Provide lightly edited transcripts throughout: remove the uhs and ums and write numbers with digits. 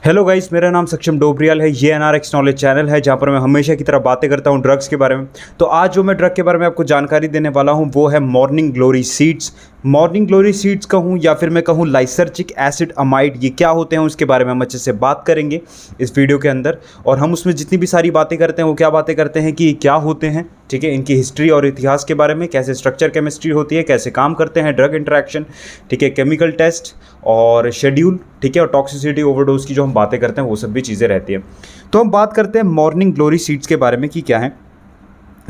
Hello guys, मेरा नाम सक्षम डोबरियाल है। ये एनआरएक्स नॉलेज चैनल है जहाँ पर मैं हमेशा की तरह बातें करता हूँ ड्रग्स के बारे में। तो आज जो मैं ड्रग के बारे में आपको जानकारी देने वाला हूँ वो है morning glory seeds. Morning glory seeds कहूँ या फिर मैं कहूँ लाइसर्जिक एसिड अमाइड, ये क्या होते हैं उसके बारे में हम अच्छे से बात करेंगे इस वीडियो के अंदर। और हम उसमें जितनी भी सारी बातें करते हैं वो क्या बातें करते हैं कि ये क्या होते हैं, ठीक है, इनकी हिस्ट्री और इतिहास के बारे में, कैसे स्ट्रक्चर केमिस्ट्री होती है, कैसे काम करते हैं ड्रग इंटरेक्शन, ठीक है, केमिकल टेस्ट और शेड्यूल, ठीक है, और टॉक्सिसिटी ओवरडोज की जो हम बातें करते हैं वो सब भी चीज़ें रहती हैं। तो हम बात करते हैं मॉर्निंग ग्लोरी सीड्स के बारे में कि क्या है।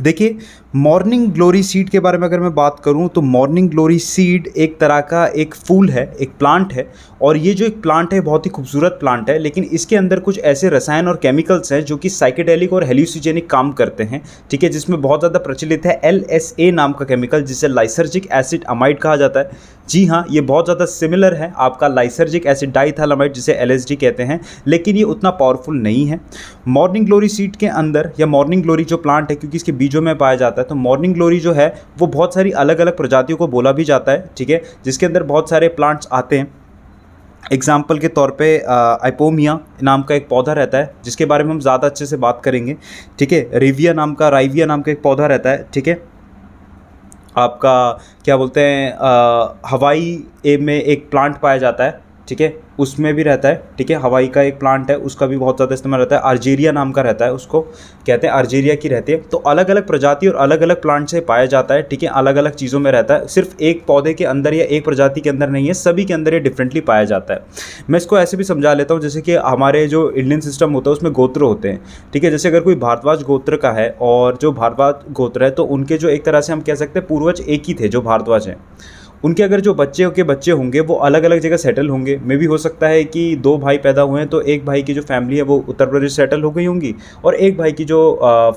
देखिए, मॉर्निंग ग्लोरी सीड के बारे में अगर मैं बात करूं तो मॉर्निंग ग्लोरी सीड एक तरह का एक फूल है, एक प्लांट है। और ये जो एक प्लांट है बहुत ही खूबसूरत प्लांट है, लेकिन इसके अंदर कुछ ऐसे रसायन और केमिकल्स हैं जो कि साइकेडेलिक और हेल्यूसिजेनिक काम करते हैं, ठीक है, जिसमें बहुत ज़्यादा प्रचलित है LSA नाम का केमिकल, जिसे लाइसर्जिक एसिड अमाइड कहा जाता है। जी हाँ, ये बहुत ज़्यादा सिमिलर है आपका लाइसर्जिक एसिड डाइथैलामाइड जिसे LSD कहते हैं, लेकिन ये उतना पावरफुल नहीं है। मॉर्निंग ग्लोरी सीड के अंदर या मॉर्निंग ग्लोरी जो प्लांट है, क्योंकि इसके बीजों में पाया जाता है, तो मॉर्निंग ग्लोरी जो है वो बहुत सारी अलग अलग प्रजातियों को बोला भी जाता है, ठीक है, जिसके अंदर बहुत सारे प्लांट्स आते हैं। एग्जाम्पल के तौर पे आइपोमिया नाम का एक पौधा रहता है जिसके बारे में हम ज़्यादा अच्छे से बात करेंगे, ठीक है। राइविया नाम का एक पौधा रहता है, ठीक है। आपका क्या बोलते हैं, हवाई में एक प्लांट पाया जाता है, ठीक है, उसमें भी रहता है, ठीक है, हवाई का एक प्लांट है, उसका भी बहुत ज़्यादा इस्तेमाल रहता है। अर्जेरिया नाम का रहता है, उसको कहते हैं अर्जेरिया की रहती है। तो अलग अलग प्रजाति और अलग अलग प्लांट से पाया जाता है, ठीक है, अलग अलग चीज़ों में रहता है, सिर्फ एक पौधे के अंदर या एक प्रजाति के अंदर नहीं है, सभी के अंदर ये डिफरेंटली पाया जाता है। मैं इसको ऐसे भी समझा लेता हूँ जैसे कि हमारे जो इंडियन सिस्टम होता है उसमें गोत्र होते हैं, ठीक है। जैसे अगर कोई भारद्वाज गोत्र का है और जो भारद्वाज गोत्र है तो उनके जो एक तरह से हम कह सकते हैं पूर्वज एक ही थे, जो भारद्वाज हैं, उनके अगर जो बच्चे होंगे वो अलग अलग जगह सेटल होंगे। मे भी हो सकता है कि दो भाई पैदा हुए हैं तो एक भाई की जो फैमिली है वो उत्तर प्रदेश सेटल हो गई होंगी और एक भाई की जो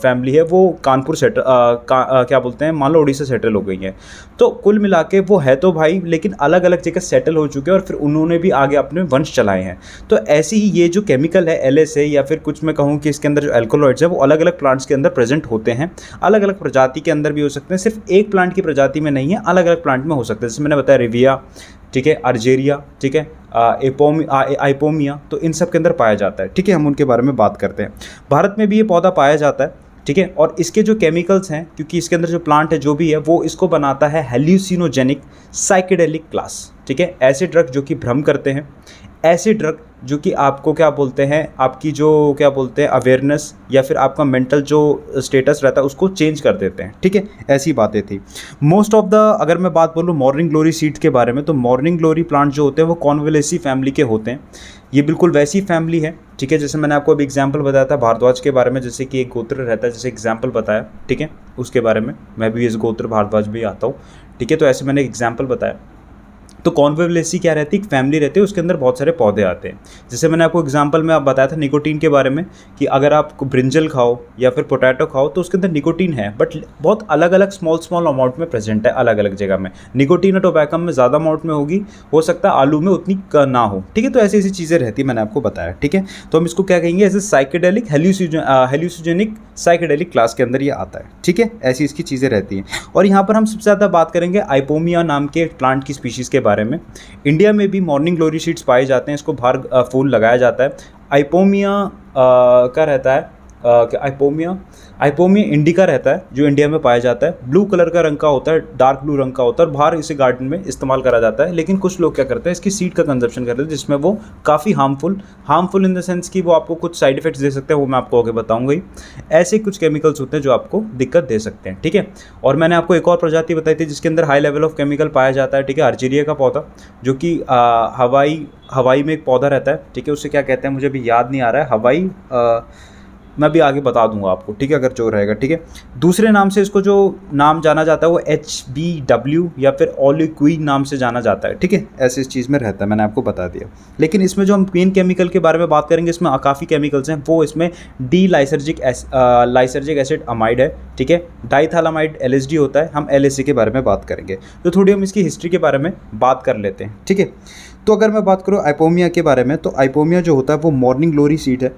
फैमिली है वो कानपुर सेटल क्या बोलते हैं, मान लो उड़ीसा सेटल हो गई है। तो कुल मिला के वो है तो भाई, लेकिन अलग अलग जगह सेटल हो चुके हैं और फिर उन्होंने भी आगे अपने वंश चलाए हैं। तो ऐसे ही ये जो केमिकल है LSA, या फिर कुछ मैं कहूँ कि इसके अंदर जो एल्कोलॉइड्स है वो अलग अलग प्लांट्स के अंदर प्रेजेंट होते हैं, अलग अलग प्रजाति के अंदर भी हो सकते हैं, सिर्फ एक प्लांट की प्रजाति में नहीं है, अलग अलग प्लांट में हो सकते हैं। जैसे मैंने बताया रिविया, ठीक है, अर्जेरिया, ठीक है, आइपोमिया, तो इन सब के अंदर पाया जाता है, ठीक है। हम उनके बारे में बात करते हैं। भारत में भी ये पौधा पाया जाता है, ठीक है। और इसके जो केमिकल्स हैं, क्योंकि इसके अंदर जो प्लांट है जो भी है वो इसको बनाता है हेल्यूसिनोजेनिक साइकेडेलिक क्लास, ठीक है। ऐसे ड्रग जो कि भ्रम करते हैं, ऐसे ड्रग जो कि आपको क्या बोलते हैं, आपकी जो क्या बोलते हैं अवेयरनेस या फिर आपका मेंटल जो स्टेटस रहता है उसको चेंज कर देते हैं, ठीक है। ऐसी बातें थी। मोस्ट ऑफ द, अगर मैं बात बोलूँ मॉर्निंग ग्लोरी सीड्स के बारे में, तो मॉर्निंग ग्लोरी प्लांट जो होते हैं वो कॉन्वलेसी फैमिली के होते हैं। ये बिल्कुल वैसी फैमिली है, ठीक है, जैसे मैंने आपको अभी एग्जाम्पल बताया था भारद्वाज के बारे में, जैसे कि एक गोत्र रहता है, जैसे एग्जाम्पल बताया, ठीक है, उसके बारे में मैं भी इस गोत्र भारद्वाज भी आता हूँ, ठीक है। तो ऐसे मैंने एग्जाम्पल बताया। तो कॉन्वलेसी क्या रहती है, एक फैमिली रहती है, उसके अंदर बहुत सारे पौधे आते हैं। जैसे मैंने आपको एग्जांपल में आप बताया था निकोटीन के बारे में कि अगर आप ब्रिंजल खाओ या फिर पोटैटो खाओ तो उसके अंदर निकोटीन है, बट बहुत अलग अलग स्मॉल अमाउंट में प्रेजेंट है, अलग अलग जगह में। निकोटीन और टोबैको में ज़्यादा अमाउंट में होगी, हो सकता है आलू में उतनी ना हो, ठीक है। तो ऐसी ऐसी चीज़ें रहती है, मैंने आपको बताया, ठीक है। तो हम इसको क्या कहेंगे, as a psychedelic hallucinogenic psychedelic class के अंदर ये आता है, ठीक है। ऐसी इसकी चीज़ें रहती हैं। और यहाँ पर हम सबसे ज़्यादा बात करेंगे आइपोमिया नाम के प्लांट की स्पीशीज़ के बारे में। इंडिया में भी मॉर्निंग ग्लोरी सीड्स पाए जाते हैं, इसको बाहर फूल लगाया जाता है। आइपोमिया का रहता है आइपोमिया इंडिका रहता है जो इंडिया में पाया जाता है। ब्लू कलर का रंग का होता है, डार्क ब्लू रंग का होता है, और बाहर इसे गार्डन में इस्तेमाल करा जाता है। लेकिन कुछ लोग क्या करते हैं, इसकी सीड का कंजप्शन करते हैं, जिसमें वो काफ़ी हार्मफुल इन द सेंस कि वो आपको कुछ साइड इफेक्ट्स दे सकते हैं, वो मैं आपको आगे बताऊंगा ही। ऐसे कुछ केमिकल्स होते हैं जो आपको दिक्कत दे सकते हैं, ठीक है। और मैंने आपको एक और प्रजाति बताई थी जिसके अंदर हाई लेवल ऑफ केमिकल पाया जाता है, ठीक है, अर्जेरिया का पौधा, जो कि हवाई में एक पौधा रहता है, ठीक है। उसे क्या कहते हैं मुझे भी याद नहीं आ रहा है, हवाई मैं भी आगे बता दूंगा आपको, ठीक है, अगर जो रहेगा, ठीक है। दूसरे नाम से इसको जो नाम जाना जाता है वो HBW या फिर ओलिक्विन नाम से जाना जाता है, ठीक है। ऐसे इस चीज़ में रहता है, मैंने आपको बता दिया। लेकिन इसमें जो हम मेन केमिकल के बारे में बात करेंगे, इसमें काफ़ी केमिकल्स हैं, वो इसमें लाइसर्जिक एसिड अमाइड है, ठीक है। डाइथैलामाइड LSD होता है। हम LSA के बारे में बात करेंगे, तो थोड़ी हम इसकी हिस्ट्री के बारे में बात कर लेते हैं, ठीक है। तो अगर मैं बात करूँ आइपोमिया के बारे में, तो आइपोमिया जो होता है वो मॉर्निंग ग्लोरी सीड है।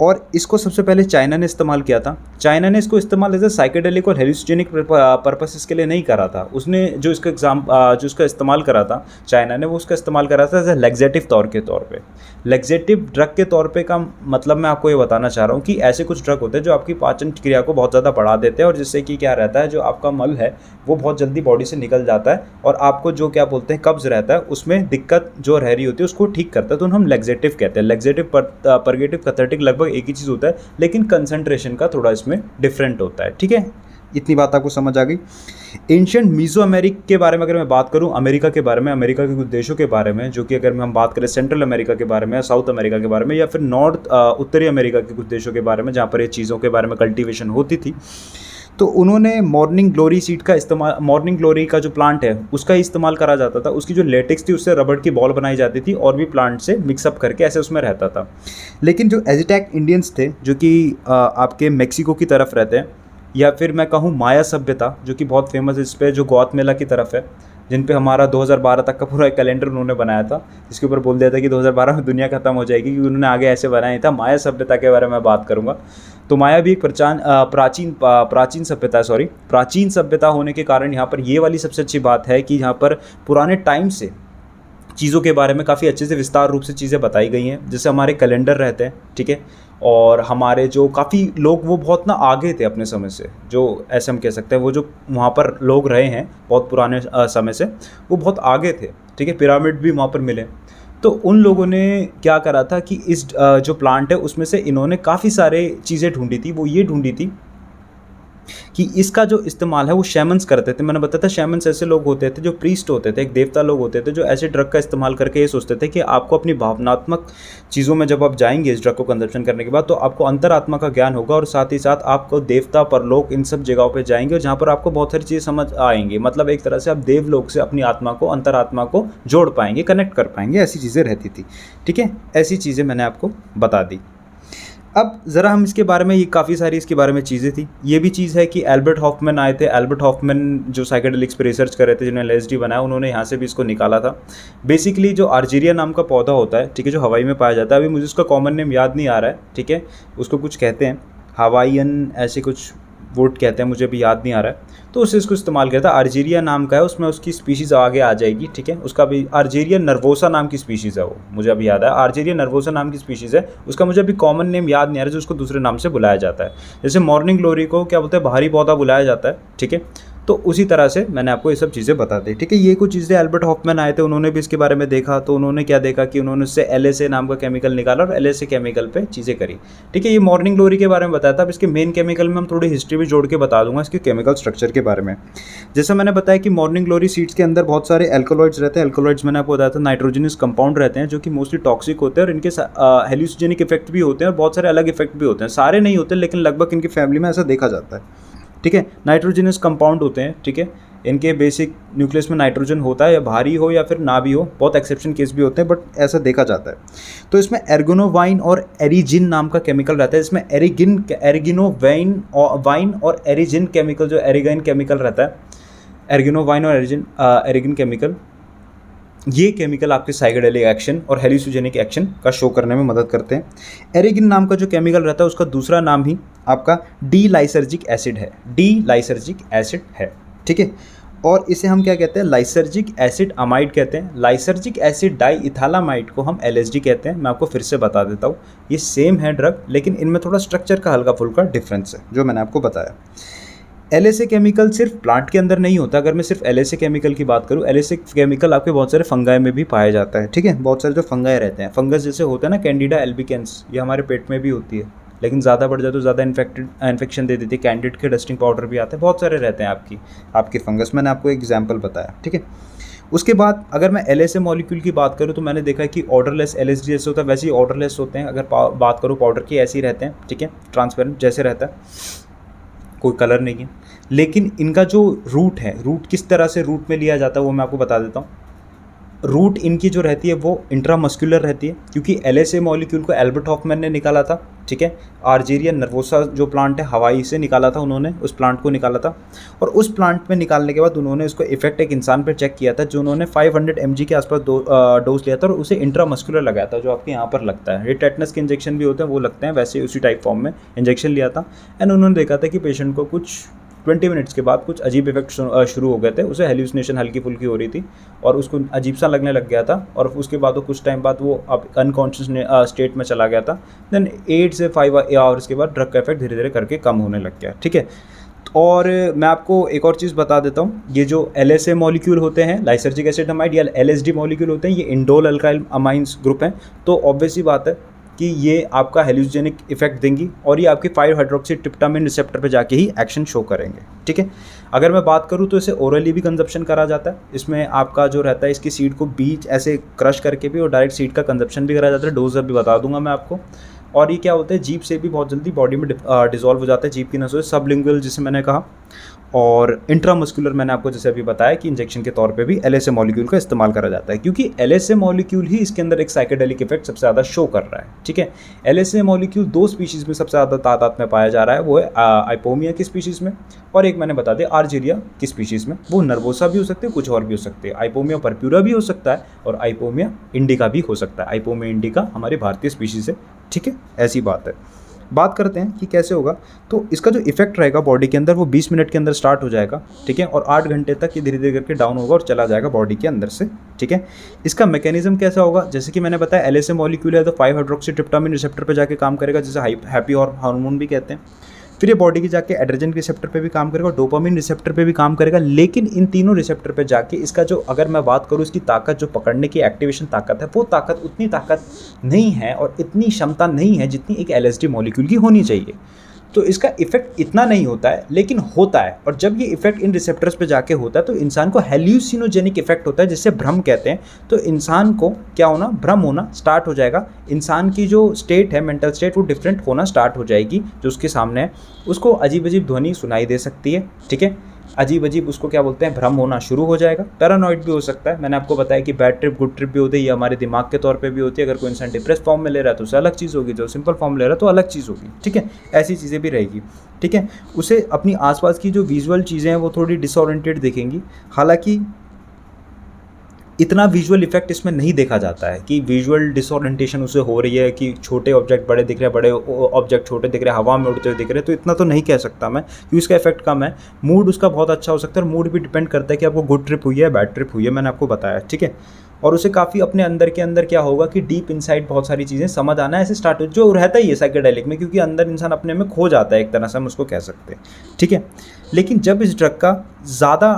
और इसको सबसे पहले चाइना ने इस्तेमाल किया था। चाइना ने इसको इस्तेमाल एज ए साइकेडेलिक और हेलुसिनेटिक पर्पसेस के लिए नहीं करा था। उसने जो इसका इस्तेमाल करा था चाइना ने, वो उसका इस्तेमाल करा था एज ए लैक्सेटिव तौर पे। लैक्सेटिव ड्रग के तौर पे का मतलब मैं आपको ये बताना चाह रहा हूँ कि ऐसे कुछ ड्रग होते हैं जो आपकी पाचन क्रिया को बहुत ज़्यादा बढ़ा देते हैं, और जिससे कि क्या रहता है, जो आपका मल है वो बहुत जल्दी बॉडी से निकल जाता है, और आपको जो क्या बोलते हैं कब्ज़ रहता है उसमें दिक्कत जो रह रही होती है उसको ठीक करता है। तो हम लैक्सेटिव कहते हैं। लैक्सेटिव परगेटिव कैथेटिक लगभग एक ही चीज़ होता है, लेकिन कंसंट्रेशन का थोड़ा इसमें डिफरेंट होता है। ठीक है, इतनी बात आपको समझ आ गई। एंशिएंट मीजो अमेरिक के बारे में अगर मैं बात करूं, अमेरिका के बारे में, अमेरिका के कुछ देशों के बारे में, जो कि अगर हम बात करें सेंट्रल अमेरिका के बारे में या साउथ अमेरिका के बारे में, या फिर उत्तरी अमेरिका के कुछ देशों के बारे में जहाँ पर ये चीज़ों के बारे में कल्टीवेशन होती थी, तो उन्होंने मॉर्निंग ग्लोरी सीड का इस्तेमाल, मॉर्निंग ग्लोरी का जो प्लांट है उसका ही इस्तेमाल करा जाता था। उसकी जो लेटेक्स थी उससे रबड़ की बॉल बनाई जाती थी, और भी प्लांट से मिक्सअप करके ऐसे उसमें रहता था। लेकिन जो एज़टेक इंडियंस थे, जो कि आपके मेक्सिको की तरफ रहते हैं, या फिर मैं कहूँ माया सभ्यता, जो कि बहुत फेमस इस पर, जो ग्वातेमाला की तरफ है, जिन पे हमारा 2012 तक का पूरा एक कैलेंडर उन्होंने बनाया था, जिसके ऊपर बोल दिया था कि 2012 में दुनिया खत्म हो जाएगी, क्योंकि उन्होंने आगे ऐसे बनाया था। माया सभ्यता के बारे में बात करूँगा। तो माया भी एक प्राचीन सभ्यता होने के कारण यहाँ पर ये वाली सबसे अच्छी बात है कि यहाँ पर पुराने टाइम से चीज़ों के बारे में काफ़ी अच्छे से विस्तार रूप से चीज़ें बताई गई हैं। जैसे हमारे कैलेंडर रहते हैं, ठीक है, और हमारे जो काफ़ी लोग वो बहुत ना आगे थे अपने समय से, जो ऐसे हम कह सकते हैं, वो जो वहाँ पर लोग रहे हैं बहुत पुराने समय से, वो बहुत आगे थे। ठीक है, पिरामिड भी वहाँ पर मिले। तो उन लोगों ने क्या करा था कि इस जो प्लांट है उसमें से इन्होंने काफ़ी सारे चीज़ें ढूंढी थी। वो ये ढूंढी थी कि इसका जो इस्तेमाल है वो शैमन्स करते थे। मैंने बताया था शैमन्स ऐसे लोग होते थे जो प्रीस्ट होते थे, एक देवता लोग होते थे, जो ऐसे ड्रग का इस्तेमाल करके ये सोचते थे कि आपको अपनी भावनात्मक चीज़ों में जब आप जाएंगे इस ड्रग को कंजप्शन करने के बाद, तो आपको अंतरात्मा का ज्ञान होगा, और साथ ही साथ आपको देवता, परलोक, इन सब जगहों पर जाएंगे, और जहाँ पर आपको बहुत सारी चीज़ें समझ आएंगी। मतलब एक तरह से आप देवलोक से अपनी आत्मा को, अंतरात्मा को जोड़ पाएंगे, कनेक्ट कर पाएंगे। ऐसी चीज़ें रहती थी। ठीक है, ऐसी चीज़ें मैंने आपको बता दी। अब ज़रा हम इसके बारे में, ये काफ़ी सारी इसके बारे में चीज़ें थी। ये भी चीज़ है कि एल्बर्ट हॉफमैन आए थे। एल्बर्ट हॉफमैन जो साइकेडेलिक्स पे रिसर्च कर रहे थे, जिन्होंने एलएसडी बनाया, उन्होंने यहाँ से भी इसको निकाला था। बेसिकली जो अर्जेरिया नाम का पौधा होता है, ठीक है, जो हवाई में पाया जाता है, अभी मुझे उसका कॉमन नेम याद नहीं आ रहा है, ठीक है, उसको कुछ कहते हैं हवाईयन, ऐसे कुछ वोट कहते हैं, मुझे भी याद नहीं आ रहा है। तो उससे इसको इस्तेमाल किया था। अर्जेरिया नाम का है, उसमें उसकी स्पीशीज़ आगे आ जाएगी। ठीक है, उसका भी अर्जेरिया नर्वोसा नाम की स्पीशीज़ है, वो मुझे अभी याद है, अर्जेरिया नर्वोसा नाम की स्पीशीज़ है। उसका मुझे अभी कॉमन नेम याद नहीं आ रहा, जो उसको दूसरे नाम से बुलाया जाता है। जैसे मॉर्निंग ग्लोरी को क्या बोलते हैं, बाहरी पौधा बुलाया जाता है। ठीक है, तो उसी तरह से मैंने आपको ये सब चीज़ें बता दी। ठीक है, ये कुछ चीज़ें एल्बर्ट हॉफमैन आए थे, उन्होंने भी इसके बारे में देखा। तो उन्होंने क्या देखा कि उन्होंने उससे LSA नाम का केमिकल निकाला, और LSA केमिकल पे चीज़ें करी। ठीक है, ये मॉर्निंग ग्लोरी के बारे में बताया था। अब इसके मेन केमिकल में हम थोड़ी हिस्ट्री भी जोड़ के बता दूंगा, इसके केमिकल स्ट्रक्चर के बारे में। जैसा मैंने बताया कि मॉर्निंग ग्लोरी सीड्स के अंदर बहुत सारे एल्कोलॉइड्स रहते हैं। एल्कोलॉइड्स मैंने आपको बताया था नाइट्रोजनस कंपाउंड रहते हैं, जो कि मोस्टली टॉक्सिक होते हैं, और इनके हेलुसिनेटिक इफेक्ट भी होते हैं, और बहुत सारे अलग इफेक्ट भी होते हैं। सारे नहीं होते, लेकिन लगभग इनकी फैमिली में ऐसा देखा जाता है। ठीक है, नाइट्रोजनस कंपाउंड होते हैं। ठीक है, इनके बेसिक न्यूक्लियस में नाइट्रोजन होता है, या भारी हो या फिर ना भी हो, बहुत एक्सेप्शन केस भी होते हैं, बट ऐसा देखा जाता है। तो इसमें एर्गोनोवाइन और एरिजिन नाम का केमिकल रहता है। इसमें एरिगिनोवाइन और एरिजिन केमिकल, जो एरिगाइन केमिकल रहता है, एर्गोनोवाइन और एरिगिन केमिकल, ये केमिकल आपके साइकेडेलिक एक्शन और हेलुसिनोजेनिक एक्शन का शो करने में मदद करते हैं। एरिगिन नाम का जो केमिकल रहता है, उसका दूसरा नाम ही आपका डी लाइसर्जिक एसिड है। ठीक है, और इसे हम क्या कहते हैं, लाइसर्जिक एसिड अमाइड कहते हैं। लाइसर्जिक एसिड डाई इथालामाइड को हम LSD कहते हैं। मैं आपको फिर से बता देता हूँ, ये सेम है ड्रग, लेकिन इनमें थोड़ा स्ट्रक्चर का हल्का फुल्का डिफरेंस है, जो मैंने आपको बताया। LSA केमिकल सिर्फ प्लांट के अंदर नहीं होता। अगर मैं सिर्फ LSA केमिकल की बात करूँ, LSA केमिकल आपके बहुत सारे फंगाई में भी पाया जाता है। ठीक है, बहुत सारे जो फंगाई रहते हैं, फंगस जैसे होता है ना, कैंडिडा एल्बिकेंस, ये हमारे पेट में भी होती है, लेकिन ज़्यादा बढ़ जाए तो ज़्यादा इन्फेक्शन दे देती है। कैंडिड के डस्टिंग पाउडर भी आते हैं, बहुत सारे रहते हैं आपकी फंगस। मैंने आपको एक एग्जाम्पल बताया। ठीक है, उसके बाद अगर मैं LSA मॉलिक्यूल की बात करूँ, तो मैंने देखा है कि ऑर्डरलेस LSD जैसे होता है, वैसे ही ऑर्डरलेस होते हैं। अगर बात करूँ पाउडर की, ऐसे ही रहते हैं। ठीक है, ट्रांसपेरेंट जैसे रहता है, कोई कलर नहीं है। लेकिन इनका जो रूट है, रूट किस तरह से रूट में लिया जाता है वो मैं आपको बता देता हूँ। रूट इनकी जो रहती है वो इंट्रामस्कुलर रहती है, क्योंकि LSA मॉलिक्यूल को एल्बर्ट हॉफमैन ने निकाला था, ठीक है। आर्जेरिया नर्वोसा जो प्लांट है हवाई से निकाला था उन्होंने, उस प्लांट को निकाला था। और उस प्लांट में निकालने के बाद उन्होंने उसको इफेक्ट एक इंसान पर चेक किया था, जो उन्होंने 500 mg के आसपास डोज लिया था और उसे इंट्रामस्कुलर लगाया था, जो आपके यहाँ पर लगता है। ये टेटनस के इंजेक्शन भी होते हैं, वो लगते हैं वैसे उसी टाइप फॉर्म में इंजेक्शन लिया था। एंड उन्होंने देखा था कि पेशेंट को कुछ 20 मिनट्स के बाद कुछ अजीब इफेक्ट शुरू हो गए थे, उसे हेल्यूसिनेशन हल्की फुल्की हो रही थी और उसको अजीब सा लगने लग गया था। और उसके बाद वो कुछ टाइम बाद वो अब अनकॉन्शियस स्टेट में चला गया था। देन 8 से 5 आवर्स के बाद ड्रग का इफेक्ट धीरे धीरे करके कम होने लग गया, ठीक है। और मैं आपको एक और चीज़ बता देता हूँ, ये जो LSA मॉलिक्यूल होते हैं, लाइसर्जिक एसिटामाइड या LSD मॉलिक्यूल होते हैं, ये इंडोल अल्काइल अमाइंस ग्रुप हैं। तो ऑब्वियस सी बात है कि ये आपका हेल्यूसिनेनिक इफेक्ट देंगी और ये आपके 5 हाइड्रोक्सीट्रिप्टामाइन रिसेप्टर पे जाके ही एक्शन शो करेंगे, ठीक है। अगर मैं बात करूँ तो इसे ओरली भी कंजप्शन करा जाता है। इसमें आपका जो रहता है, इसकी सीड को बीच ऐसे क्रश करके भी और डायरेक्ट सीड का कंजप्शन भी करा जाता है। डोज अभी बता दूंगा मैं आपको। और ये क्या होता है, जीभ से भी बहुत जल्दी बॉडी में डिजॉल्व हो जाता है, जीभ की नसों से। सबलिंगुअल जिसे मैंने कहा, और इंट्रामस्कुलर मैंने आपको जैसे अभी बताया कि इंजेक्शन के तौर पे भी LSA मॉलिक्यूल का इस्तेमाल करा जाता है, क्योंकि LSA मॉलिक्यूल ही इसके अंदर एक साइकेडेलिक इफेक्ट सबसे ज़्यादा शो कर रहा है, ठीक है। LSA मॉलिक्यूल 2 स्पीशीज़ में सबसे ज़्यादा तादाद में पाया जा रहा है, वो है आइपोमिया की स्पीशीज़ में, और एक मैंने बता दिया आर्जेरिया की स्पीशीज़ में। वो नर्वोसा भी हो सकते हैं, कुछ और भी हो सकते हैं। आइपोमिया परप्यूरा भी हो सकता है और आइपोमिया इंडिका भी हो सकता है। आइपोमिया इंडिका हमारी भारतीय स्पीशीज़ है, ठीक है। ऐसी बात है। बात करते हैं कि कैसे होगा। तो इसका जो इफेक्ट रहेगा बॉडी के अंदर वो 20 मिनट के अंदर स्टार्ट हो जाएगा, ठीक है। और 8 घंटे तक ये धीरे धीरे करके डाउन होगा और चला जाएगा बॉडी के अंदर से, ठीक है। इसका मैकेनिज्म कैसा होगा, जैसे कि मैंने बताया LSA मॉलिक्यूल है तो 5 हाइड्रोक्सीट्रिप्टामाइन रिसेप्टर पर जाके काम करेगा, जिसे हैप्पी हार्मोन भी कहते हैं। फिर ये बॉडी की जाके एड्रेनर्जिक रिसेप्टर पे भी काम करेगा, डोपामिन रिसेप्टर पे भी काम करेगा। लेकिन इन तीनों रिसेप्टर पे जाके इसका जो, अगर मैं बात करूँ इसकी ताकत, जो पकड़ने की एक्टिवेशन ताकत है, वो ताकत उतनी ताकत नहीं है और इतनी क्षमता नहीं है जितनी एक LSD मॉलिक्यूल की होनी चाहिए। तो इसका इफेक्ट इतना नहीं होता है, लेकिन होता है। और जब ये इफेक्ट इन रिसेप्टर्स पे जाके होता है तो इंसान को हेल्यूसिनोजेनिक इफेक्ट होता है, जिससे भ्रम कहते हैं। तो इंसान को क्या होना, भ्रम होना स्टार्ट हो जाएगा। इंसान की जो स्टेट है, मेंटल स्टेट, वो डिफरेंट होना स्टार्ट हो जाएगी। जो उसके सामने है उसको अजीब अजीब ध्वनि सुनाई दे सकती है, ठीक है। अजीब अजीब उसको क्या बोलते हैं, भ्रम होना शुरू हो जाएगा। पैरानॉइड भी हो सकता है। मैंने आपको बताया कि बैड ट्रिप गुड ट्रिप भी होती है, ये हमारे दिमाग के तौर पे भी होती है। अगर कोई इंसान डिप्रेस फॉर्म में ले रहा है तो उसे अलग चीज़ होगी, जो सिंपल फॉर्म ले रहा है तो अलग चीज़ होगी, ठीक है। ऐसी चीज़ें भी रहेगी, ठीक है। उसे अपनी आसपास की जो विजुअल चीज़ें हैं वो थोड़ी डिसओरिएंटेड दिखेंगी। हालांकि इतना विजुअल इफेक्ट इसमें नहीं देखा जाता है कि विजुअल डिसओरिएंटेशन उसे हो रही है, कि छोटे ऑब्जेक्ट बड़े दिख रहे हैं, बड़े ऑब्जेक्ट छोटे दिख रहे हैं, हवा में उड़ते हुए दिख रहे हैं। तो इतना तो नहीं कह सकता मैं, क्योंकि इसका इफेक्ट कम है। मूड उसका बहुत अच्छा हो सकता है, और मूड भी डिपेंड करता है कि आपको गुड ट्रिप हुई है, बैड ट्रिप हुई है, मैंने आपको बताया, ठीक है। और उसे काफ़ी अपने अंदर के अंदर क्या होगा कि डीप इनसाइड बहुत सारी चीज़ें समझ आना ऐसे स्टार्ट हो, जो रहता ही है साइकेडेलिक में, क्योंकि अंदर इंसान अपने में खो जाता है, एक तरह से हम उसको कह सकते हैं, ठीक है। लेकिन जब इस ड्रग का ज़्यादा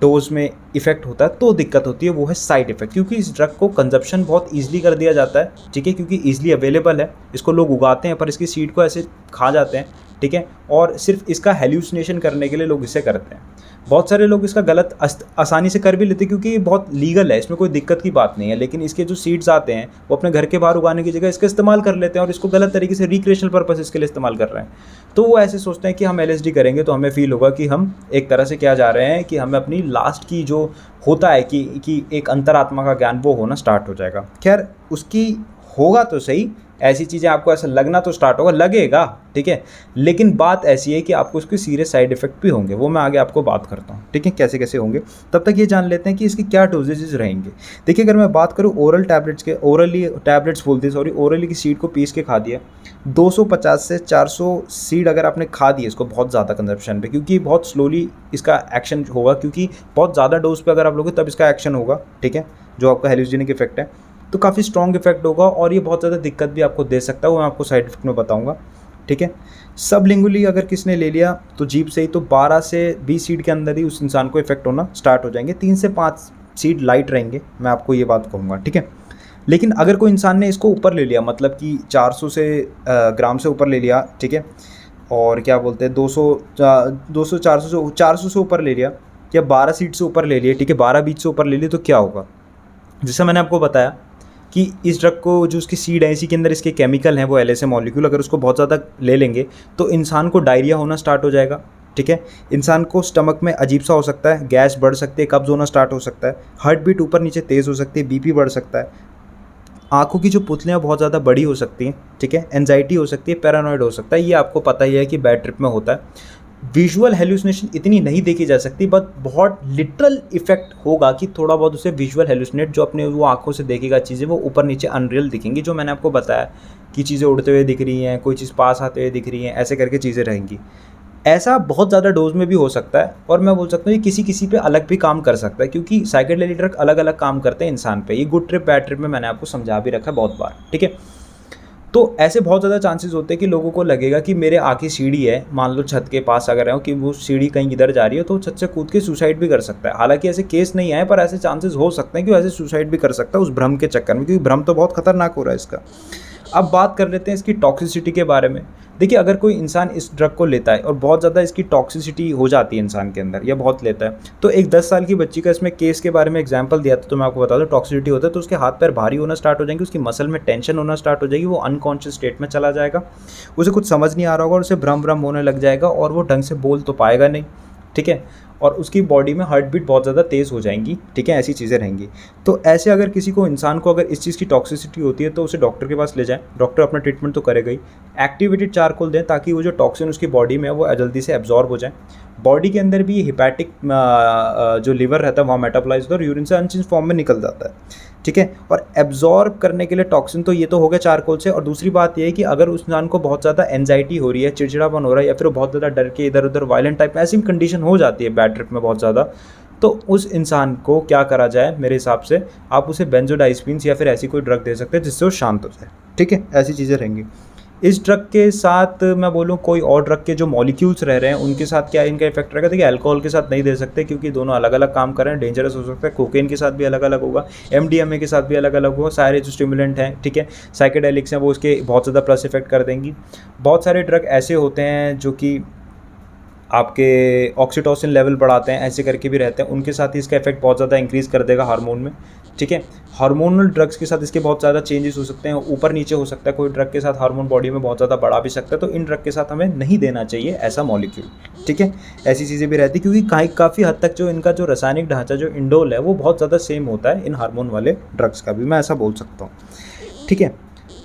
डोज में इफेक्ट होता है तो दिक्कत होती है, वो है साइड इफेक्ट। क्योंकि इस ड्रग को कंजप्शन बहुत ईजिली कर दिया जाता है, ठीक है, क्योंकि ईजिली अवेलेबल है। इसको लोग उगाते हैं पर इसकी सीड को ऐसे खा जाते हैं, ठीक है। और सिर्फ इसका हेल्यूसिनेशन करने के लिए लोग इसे करते हैं। बहुत सारे लोग इसका गलत आसानी से कर भी लेते हैं, क्योंकि ये बहुत लीगल है, इसमें कोई दिक्कत की बात नहीं है। लेकिन इसके जो सीड्स आते हैं वो अपने घर के बाहर उगाने की जगह इसका इस्तेमाल कर लेते हैं और इसको गलत तरीके से रिक्रिएशनल पर्पस इसके लिए इस्तेमाल कर रहे हैं। तो वो ऐसे सोचते हैं कि हम LSD करेंगे तो हमें फील होगा कि हम एक तरह से क्या जा रहे हैं, कि हमें अपनी लास्ट की जो होता है कि एक अंतरात्मा का ज्ञान, वो होना स्टार्ट हो जाएगा। खैर उसकी होगा तो सही, ऐसी चीज़ें आपको ऐसा लगना तो स्टार्ट होगा, लगेगा, ठीक है। लेकिन बात ऐसी है कि आपको उसके सीरियस साइड इफेक्ट भी होंगे, वो मैं आगे आपको बात करता हूँ, ठीक है, कैसे कैसे होंगे। तब तक ये जान लेते हैं कि इसके क्या डोजेजेस रहेंगे। देखिए, अगर मैं बात करूँ ओरल टैबलेट्स के, ओरली टैबलेट्स बोलते हैं, सॉरी, ओरली की सीड को पीस के खा दिया, 250 से 400 सीड अगर आपने खा दी इसको बहुत ज़्यादा कंजप्शन पे, क्योंकि बहुत स्लोली इसका एक्शन होगा, क्योंकि बहुत ज़्यादा डोज पे अगर आप लोगे तब इसका एक्शन होगा, ठीक है, जो आपका हेल्यूसिनेटिक इफेक्ट है। तो काफ़ी स्ट्रॉन्ग इफेक्ट होगा और ये बहुत ज़्यादा दिक्कत भी आपको दे सकता है, वो मैं आपको साइड इफेक्ट में बताऊंगा, ठीक है। सबलिंगुअली अगर किसने ले लिया तो जीभ से ही, तो 12 से 20 सीड के अंदर ही उस इंसान को इफेक्ट होना स्टार्ट हो जाएंगे। 3 से 5 सीड लाइट रहेंगे, मैं आपको ये बात कहूँगा, ठीक है। लेकिन अगर कोई इंसान ने इसको ऊपर ले लिया, मतलब कि 400 से ग्राम से ऊपर ले लिया, ठीक है, और क्या बोलते हैं 200 400 से ऊपर ले लिया, या 12 सीड से ऊपर ले लिया, ठीक है, 12 बीज से ऊपर ले लिया, तो क्या होगा। जैसा मैंने आपको बताया कि इस ड्रग को, जो उसकी सीड है, इसी के अंदर इसके केमिकल हैं वो LSA मॉलिक्यूल, अगर उसको बहुत ज़्यादा ले लेंगे तो इंसान को डायरिया होना स्टार्ट हो जाएगा, ठीक है। इंसान को स्टमक में अजीब सा हो सकता है, गैस बढ़ सकती है, कब्ज़ होना स्टार्ट हो सकता है, हार्ट बीट ऊपर नीचे तेज़ हो सकती है, बीपी बढ़ सकता है, आँखों की जो पुतलियाँ बहुत ज़्यादा बड़ी हो सकती हैं, ठीक है, एंजाइटी हो सकती है, पैरानॉइड हो सकता है। ये आपको पता ही है कि बैड ट्रिप में होता है। विजुअल हेलुसिनेशन इतनी नहीं देखी जा सकती, बट बहुत लिटरल इफेक्ट होगा कि थोड़ा बहुत उसे विजुअल हेलुसिनेट, जो अपने वो आँखों से देखेगा चीज़ें वो ऊपर नीचे अनरियल दिखेंगी, जो मैंने आपको बताया कि चीज़ें उड़ते हुए दिख रही हैं, कोई चीज़ पास आते हुए दिख रही हैं, ऐसे करके चीज़ें रहेंगी। ऐसा बहुत ज़्यादा डोज में भी हो सकता है, और मैं बोल सकता हूँ ये किसी किसी पे अलग भी काम कर सकता है, क्योंकि साइकेडेलिक ड्रग अलग अलग काम करते हैं इंसान पे। ये गुड ट्रिप बैड ट्रिप में मैंने आपको समझा भी रखा है बहुत बार, ठीक है। तो ऐसे बहुत ज़्यादा चांसेस होते हैं कि लोगों को लगेगा कि मेरे आगे सीढ़ी है, मान लो छत के पास अगर है कि वो सीढ़ी कहीं इधर जा रही है, तो छत से कूद के सुसाइड भी कर सकता है। हालांकि ऐसे केस नहीं आए, पर ऐसे चांसेस हो सकते हैं कि ऐसे सुसाइड भी कर सकता है उस भ्रम के चक्कर में, क्योंकि भ्रम तो बहुत खतरनाक हो रहा है इसका। अब बात कर लेते हैं इसकी टॉक्सिसिटी के बारे में। देखिए, अगर कोई इंसान इस ड्रग को लेता है और बहुत ज़्यादा इसकी टॉक्सिसिटी हो जाती है इंसान के अंदर, या बहुत लेता है, तो एक 10 साल की बच्ची का इसमें केस के बारे में एग्जांपल दिया था, तो मैं आपको बता दूं, टॉक्सिसिटी होता है तो उसके हाथ पैर भारी होना स्टार्ट हो जाएंगे, उसकी मसल में टेंशन होना स्टार्ट हो जाएगी, वो अनकॉन्शियस स्टेट में चला जाएगा, उसे कुछ समझ नहीं आ रहा होगा और उसे भ्रम होने लग जाएगा, और वो ढंग से बोल तो पाएगा नहीं, ठीक है, और उसकी बॉडी में हार्ट बीट बहुत ज़्यादा तेज़ हो जाएंगी, ठीक है, ऐसी चीज़ें रहेंगी। तो ऐसे अगर किसी को, इंसान को अगर इस चीज़ की टॉक्सिसिटी होती है, तो उसे डॉक्टर के पास ले जाएं। डॉक्टर अपना ट्रीटमेंट तो करेगा ही, एक्टिवेटेड चारकोल दें ताकि वो जो टॉक्सिन उसकी बॉडी में है वो जल्दी से एब्जॉर्ब हो जाए। बॉडी के अंदर भी हिपैटिक जो लिवर रहता है वहाँ मेटाबोलाइज होता है और यूरिन से अनचेंज फॉर्म में निकल जाता है, ठीक है। और एब्जॉर्ब करने के लिए टॉक्सिन, तो ये तो हो गया चारकोल से। और दूसरी बात ये है कि अगर उस इंसान को बहुत ज़्यादा एंजाइटी हो रही है, चिड़चिड़ापन हो रहा है, या फिर बहुत ज़्यादा डर के इधर उधर वायलेंट टाइप में ऐसी कंडीशन हो जाती है बैड ट्रिप में बहुत ज़्यादा, तो उस इंसान को क्या करा जाए, मेरे हिसाब से आप उसे बेंजोडाइज़पीन्स या फिर ऐसी कोई ड्रग दे सकते हैं जिससे वो शांत हो जाए, ठीक है, ऐसी चीज़ें रहेंगी। इस ड्रग के साथ मैं बोलूँ कोई और ड्रग के जो मॉलिक्यूल्स रह रहे हैं उनके साथ क्या इनका इफेक्ट रहेगा। देखिए, अल्कोहल के साथ नहीं दे सकते क्योंकि दोनों अलग अलग काम कर रहे हैं, डेंजरस हो सकता है। कोकेन के साथ भी अलग अलग होगा, एमडीएमए के साथ भी अलग अलग होगा। सारे जो स्टिमुलेंट हैं, ठीक है, साइकेडेलिक्स हैं, वो उसके बहुत ज़्यादा प्लस इफेक्ट कर देंगी। बहुत सारे ड्रग ऐसे होते हैं जो कि आपके ऑक्सीटोसिन लेवल बढ़ाते हैं, ऐसे करके भी रहते हैं, उनके साथ ही इसका इफेक्ट बहुत ज़्यादा इंक्रीज़ कर देगा हार्मोन में, ठीक है। हार्मोनल ड्रग्स के साथ इसके बहुत ज़्यादा चेंजेस हो सकते हैं, ऊपर नीचे हो सकता है, कोई ड्रग के साथ हार्मोन बॉडी में बहुत ज़्यादा बढ़ा भी सकता है, तो इन ड्रग के साथ हमें नहीं देना चाहिए ऐसा मॉलिक्यूल, ठीक है। ऐसी चीज़ें भी रहती, क्योंकि काफ़ी हद तक जो इनका जो रासायनिक ढांचा जो इंडोल है वो बहुत ज़्यादा सेम होता है इन हार्मोन वाले ड्रग्स का भी, मैं ऐसा बोल सकता हूँ, ठीक है।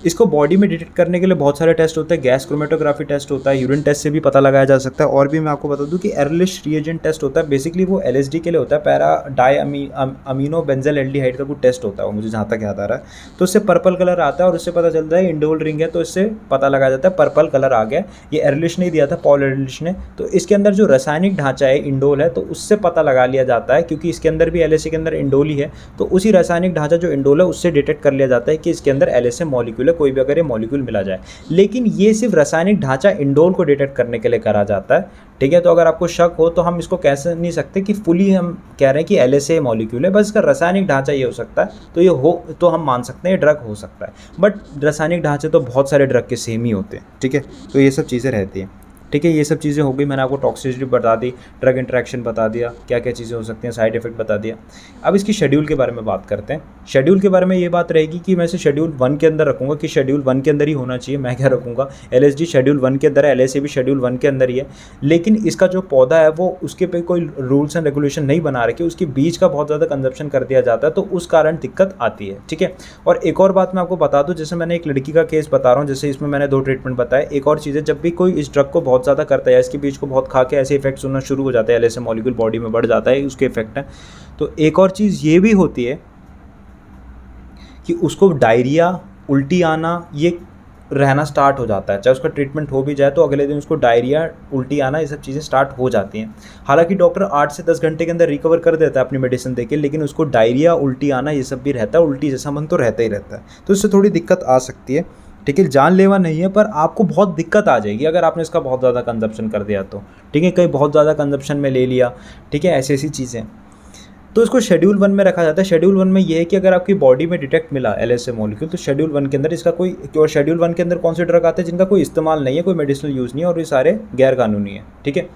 इसको बॉडी में डिटेक्ट करने के लिए बहुत सारे टेस्ट होते हैं, गैस क्रोमेटोग्राफी टेस्ट होता है, यूरिन टेस्ट से भी पता लगाया जा सकता है, और भी मैं आपको बता दूं कि एरलिश रिएजेंट टेस्ट होता है। बेसिकली वो एलएसडी के लिए होता है, para di amino benzal aldehyde का कुछ टेस्ट होता है वो, मुझे जहाँ तक याद आ रहा है। तो इससे पर्पल कलर आता है और उससे पता चलता है इंडोल रिंग है, तो इससे पता लगाया जाता है पर्पल कलर आ गया। ये एरलिश ने दिया था, पॉल एरलिश ने। तो इसके अंदर जो रासायनिक ढांचा है इंडोल है, तो उससे पता लगा लिया जाता है, क्योंकि इसके अंदर भी एलएसए के अंदर इंडोल ही है, तो उसी रासायनिक ढांचा जो इंडोल है उससे डिटेक्ट कर लिया जाता है कि इसके अंदर एलएसए मॉलिक्यूल है, कोई भी अगर ये मॉलिक्यूल मिला जाए। लेकिन ये सिर्फ रासायनिक ढांचा इंडोल को डिटेक्ट करने के लिए करा जाता है, ठीक है। तो अगर आपको शक हो तो हम इसको कह नहीं सकते कि फुली हम कह रहे हैं कि एलएसए मॉलिक्यूल है, बस इसका रासायनिक ढांचा ये हो सकता है, तो ये हो तो हम मान सकते हैं ये ड्रग हो सकता है। बट रासायनिक ढांचे तो बहुत सारे ड्रग के सेम ही होते हैं, ठीक है। तो ये सब चीज़ें रहती हैं, ठीक है। ये सब चीज़ें हो गई, मैंने आपको टॉक्सिसिटी बता दी, ड्रग इंटरेक्शन बता दिया, क्या क्या चीज़ें हो सकती हैं, साइड इफेक्ट बता दिया। अब इसकी शेड्यूल के बारे में बात करते हैं। शेड्यूल के बारे में ये बात रहेगी कि मैं इसे शेड्यूल 1 के अंदर रखूँगा, कि शेड्यूल 1 के अंदर ही होना चाहिए। मैं क्या रखूँगा, एलएसडी शेड्यूल 1 के अंदर है, एलएसए भी शेड्यूल 1 के अंदर ही है। लेकिन इसका जो पौधा है वो उसके पे कोई रूल्स एंड रेगुलेशन नहीं बना रखे, उसके बीज का बहुत ज़्यादा कंजप्शन कर दिया जाता है, तो उस कारण दिक्कत आती है, ठीक है। और एक और बात मैं आपको बता दूँ, जैसे मैंने एक लड़की का केस बता रहा हूँ, जैसे इसमें मैंने 2 ट्रीटमेंट बताए। एक और चीज़ है, जब भी कोई इस ड्रग को बहुत ज़्यादा करता है, इसके बीज को बहुत खा के ऐसे इफेक्ट्स होना शुरू हो जाते हैं, एलएसए मॉलिक्यूल बॉडी में बढ़ जाता है, उसके इफेक्ट है। तो एक और चीज़ ये भी होती है कि उसको डायरिया, उल्टी आना, ये रहना स्टार्ट हो जाता है। चाहे उसका ट्रीटमेंट हो भी जाए तो अगले दिन उसको डायरिया, उल्टी आना, ये सब चीज़ें स्टार्ट हो जाती हैं। हालांकि डॉक्टर 8 से 10 घंटे के अंदर रिकवर कर देता है अपनी मेडिसिन देके, लेकिन उसको डायरिया, उल्टी आना ये सब भी रहता है, उल्टी जैसा मन तो रहता ही रहता है। तो इससे थोड़ी दिक्कत आ सकती है, ठीक है। जानलेवा नहीं है, पर आपको बहुत दिक्कत आ जाएगी अगर आपने इसका बहुत ज़्यादा कंजप्शन कर दिया तो, ठीक है। कहीं बहुत ज़्यादा कंजप्शन में ले लिया, ठीक है, ऐसी ऐसी चीज़ें। तो इसको शेड्यूल 1 में रखा जाता है। शेड्यूल 1 में ये है कि अगर आपकी बॉडी में डिटेक्ट मिला एलएसए मॉलिक्यूल, तो शेड्यूल 1 के अंदर इसका कोई, और शेड्यूल 1 के अंदर कौन से ड्रग आते हैं जिनका कोई इस्तेमाल नहीं है, कोई मेडिसिनल यूज़ नहीं है, और ये सारे गैर कानूनी है, ठीक है।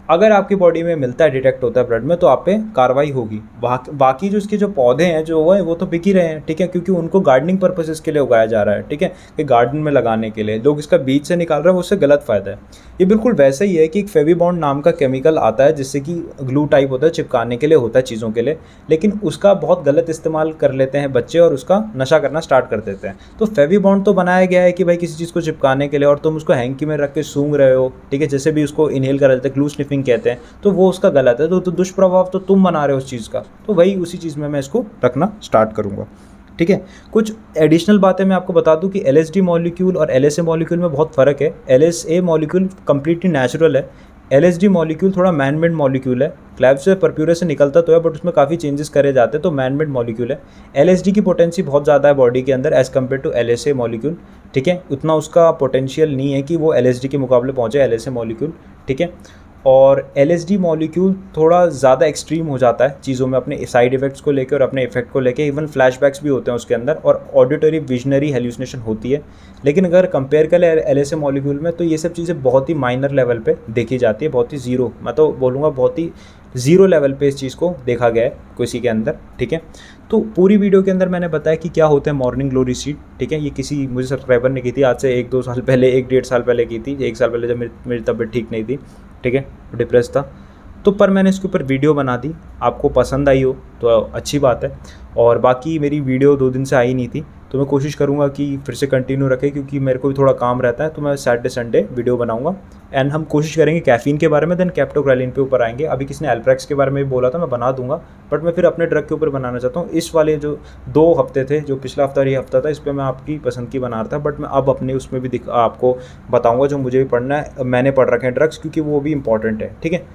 अगर आपकी बॉडी में मिलता है, डिटेक्ट होता है ब्लड में, तो आप पे कार्रवाई होगी। बाकी जो इसके जो पौधे हैं जो वो तो बिक ही रहे हैं, ठीक है, क्योंकि उनको गार्डनिंग पर्पसेस के लिए उगाया जा रहा है, ठीक है, कि गार्डन में लगाने के लिए लोग इसका बीज से निकाल रहे हैं, वो उससे गलत फ़ायदा है। ये बिल्कुल वैसा ही है कि एक फेविबॉन्ड नाम का केमिकल आता है जिससे कि ग्लू टाइप होता है, चिपकाने के लिए होता है चीज़ों के लिए, लेकिन उसका बहुत गलत इस्तेमाल कर लेते हैं बच्चे और उसका नशा करना स्टार्ट कर देते हैं। तो फेविबॉन्ड तो बनाया गया है कि भाई किसी चीज़ को चिपकाने के लिए, और तुम उसको हैंकी में रख के सूंघ रहे हो, ठीक है, जैसे भी उसको इनहेल करा जाता है, ग्लू स्निफिंग कहते हैं, तो वो उसका गलत है। तो दुष्प्रभाव तो तुम बना रहे हो उस चीज़ का, तो वही उसी चीज़ में मैं इसको रखना स्टार्ट करूँगा, ठीक है। कुछ एडिशनल बातें मैं आपको बता दूं कि LSD मॉलिक्यूल और LSA मॉलिक्यूल में बहुत फ़र्क है। LSA मॉलिक्यूल कम्प्लीटली नेचुरल है, LSD मॉलिक्यूल थोड़ा मैन मेड मॉलिक्यूल है, क्लैब से परप्यूरे से निकलता तो है बट उसमें काफ़ी चेंजेस करे जाते हैं, तो मैन मेड मॉलिक्यूल है। LSD की पोटेंसी बहुत ज़्यादा है बॉडी के अंदर as compare to LSA molecule, ठीक है, उतना उसका पोटेंशियल नहीं है कि वो LSD के मुकाबले पहुँचे LSA मॉलिक्यूल, ठीक है। और LSD मॉलिक्यूल थोड़ा ज़्यादा एक्सट्रीम हो जाता है चीज़ों में, अपने साइड इफ़ेक्ट्स को लेकर और अपने इफेक्ट को लेकर, इवन फ्लैशबैक्स भी होते हैं उसके अंदर, और ऑडिटरी विजनरी हेल्यूसिनेशन होती है। लेकिन अगर कंपेयर करें LSA मॉलिक्यूल में, तो ये सब चीज़ें बहुत ही माइनर लेवल पे देखी जाती है, बहुत ही ज़ीरो, मैं तो बोलूँगा बहुत ही ज़ीरो लेवल पे इस चीज़ को देखा गया है किसी के अंदर, ठीक है। तो पूरी वीडियो के अंदर मैंने बताया कि क्या होता है मॉर्निंग ग्लोरी सीड, ठीक है। ये किसी मुझे सब्सक्राइबर ने की थी आज से 1-2 साल पहले, 1-1.5 साल पहले की थी, 1 साल पहले जब मेरी तबीयत ठीक नहीं थी, ठीक है, डिप्रेस था, तो पर मैंने इसके ऊपर वीडियो बना दी, आपको पसंद आई हो तो अच्छी बात है। और बाकी मेरी वीडियो 2 दिन से आई नहीं थी, तो मैं कोशिश करूँगा कि फिर से कंटिन्यू रखें, क्योंकि मेरे को भी थोड़ा काम रहता है, तो मैं सैटरडे संडे वीडियो बनाऊंगा। एंड हम कोशिश करेंगे कैफीन के बारे में, देन कैप्टोग्रालिन पे ऊपर आएंगे। अभी किसी ने एल्प्रेक्स के बारे में भी बोला था, मैं बना दूंगा, बट मैं फिर अपने ड्रग के ऊपर बनाना चाहता हूँ। इस वाले जो 2 हफ्ते थे, जो पिछला हफ्ता और ये हफ्ता था, इस पर मैं आपकी पसंद की बना रहा था, बट मैं अब अपने उसमें भी आपको बताऊँगा जो मुझे भी पढ़ना है, मैंने पढ़ रखे हैं ड्रग्स, क्योंकि वो भी इंपॉर्टेंट है, ठीक है।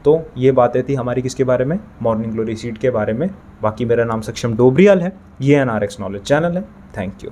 तो ये बातें थी हमारी किसके बारे में, मॉर्निंग ग्लोरी सीड के बारे में। बाकी मेरा नाम सक्षम डोबरियाल है, ये NRX नॉलेज चैनल है। Thank you.